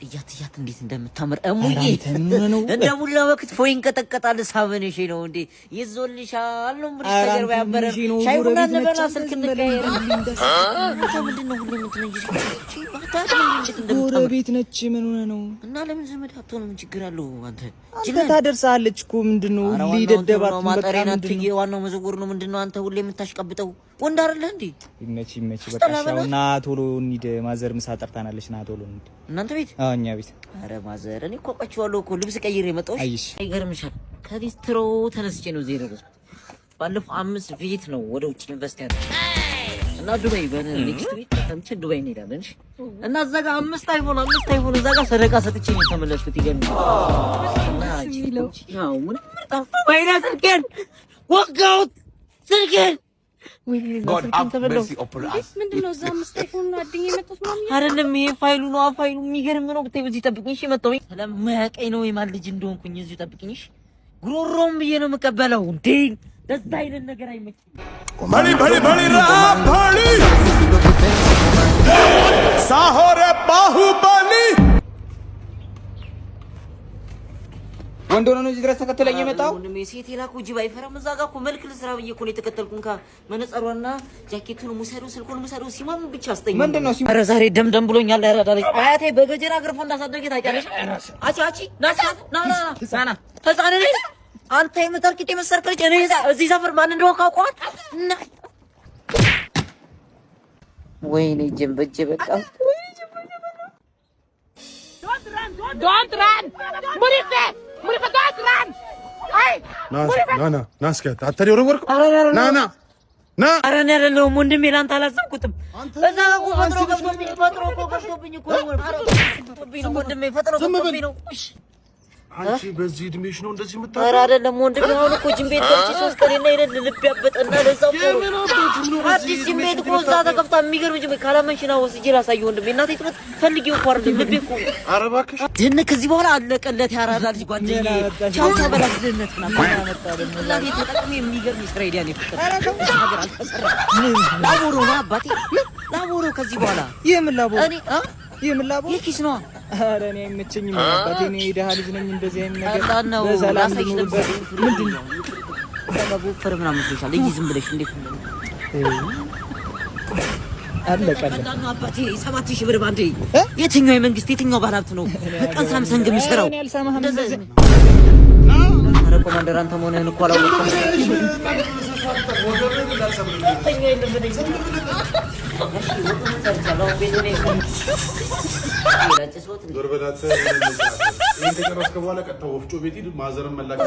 እያት እንዴት እንደምታምር እሙዬ እንደ ሙላ ወቅት ፎይን ቀጠቀጣል ሳበነሽ ነው እንዴ ይዞልሻል ነው ምርሽ ተገርባ ያበረ ሻይ ቡና ነበና ስልክ እንቀያየር ምንድነው ሁሉ ምንድነው ጎረቤት ነች ምን ሆነ ነው እና ለምን ዘመድ አትሆንም ችግር አለው አንተ ታደርሳለች እኮ ምንድነው ሊደደባት ማጣሪና ትዬ ዋናው መዘጎር ነው ምንድነው አንተ ሁሌ የምታሽቀብጠው ወንድ አይደለ እንዴ ይመች በቃሻውና ቶሎ እንሂድ ማዘር ምሳ ጠርታናለች ና ቶሎ እንሂድ እናንተ ቤት እኛ ቤት አረ ማዘር እኔ እኮ ቆጭዋለሁ እኮ ልብስ ቀይሬ መጣሁ አይገርምሻል ከቢስትሮ ተነስቼ ነው ዜሮ ባለፈው 5 ፊት ነው ወደ ውጭ ኢንቨስት ያደረኩት እና ዱባይ በኔክስት ዊክ ተምቼ ዱባይ እንሄዳለን እሺ እና እዛ ጋር 5 አይፎን እዛ ጋር ሰደቃ ሰጥቼ ነው ተመለስኩት ይገርምሻል እና ያው ምን ታፋ ወይና ስልኬን ወጋውት ስልኬን God have mercy upon us. ምንድነው እዛ 5 አይፎን አድኝ የመጣው ማለት አይደለም ይሄ ፋይሉ ነው ፋይሉ የሚገርም ነው ብታይ በዚህ ጠብቅኝ እሺ መጣው ስለማያቀኝ ነው የማን ልጅ እንደሆንኩኝ እዚህ ጠብቅኝ እሺ ጉሮሮም ብዬ ነው መቀበለው እንዴ ደስታ አይደል ነገር አይመችም በሊ ራፓሊ ሳሆረ ባሁባሊ ወንዶ ነው እዚህ ድረስ ተከተለኝ የመጣው ወንድሜ ሴት ይላኩ ጅብ አይፈራም እዛ ጋር እኮ መልክ ልስራ ብዬ እኮ ነው የተከተልኩን መነጸሯና ጃኬቱን ሙሰዱ ስልኩን ሙሰዱ ሲማም ብቻ አስጠኝ ምንድነው ኧረ ዛሬ ደምደም ብሎኛል ያራዳለች አያቴ በገጀራ ግርፎ እንዳሳደገ ታውቂያለሽ አቺ ና ህፃን ነኝ አንተ የምታርቂት የመሰርከች እኔ እዚህ ሰፈር ማን እንደሆነ ካውቀዋል ወይኔ ጀምበጀ በቃ Don't run! Murife! Don't run! Hey! ና እስኪ አታሪ ወርወርኩ ና ኧረ እኔ አይደለሁም ወንድሜ ላንተ አላሰብኩትም በዛ እኮ ፈጥሮ ገብቶብኝ እኮ ወንድሜ ፈጥሮ ገብቶብኝ ነው አንቺ በዚህ እድሜሽ ነው እንደዚህ የምታውቀው? ኧረ አይደለም ወንድሜ አሁን እኮ ጅም ቤት ገብቼ 3 ቀን እና ይደል ልብ ያበጠና ለዛው አዲስ ጅም ቤት እኮ እዛ ተከፍታ የሚገርም ጅም ካላመንሽ ነው ወስጄ ላሳየው ወንድሜ እናቴ ትመት ፈልጊው እኮ አይደል ልቤ እኮ ኧረ እባክሽ ድን ከዚህ በኋላ አለቀለት ያራዳ ልጅ ጓደኛዬ ቻው ተበላሽ ድነት እናቴ ተጠቅሜ የሚገርም ስራ አይዲያ ነው ፍቅር ነገር አልተሰራ ላቦሮ ነው አባቴ ላቦሮ ከዚህ በኋላ የምላቦ የምላቦ ይኪስ ነው ኧረ እኔ አይመቸኝም አባቴ እኔ ደሃ ልጅ ነኝ እንደዚህ አይነት ነገር በሰላም ልኑርበት ምንድነው ሰበቡ ፍር ምናምን ይችላል እይ ዝም ብለሽ እንዴት ነው አለቀለ አባቴ 7000 ብር ባንዴ የትኛው የመንግስት የትኛው ባለሀብት ነው በቀን ሳምሰንግ የሚሰራው እኔ አልሰማህም እንደዚህ ኧረ ኮማንደር አንተ መሆንህን እኮ አላወቅኩም ዶርበላት ይሄን ተቀረስከ በኋላ ቀጥታ ወፍጮ ቤት ሂድ ማዘርን መላክ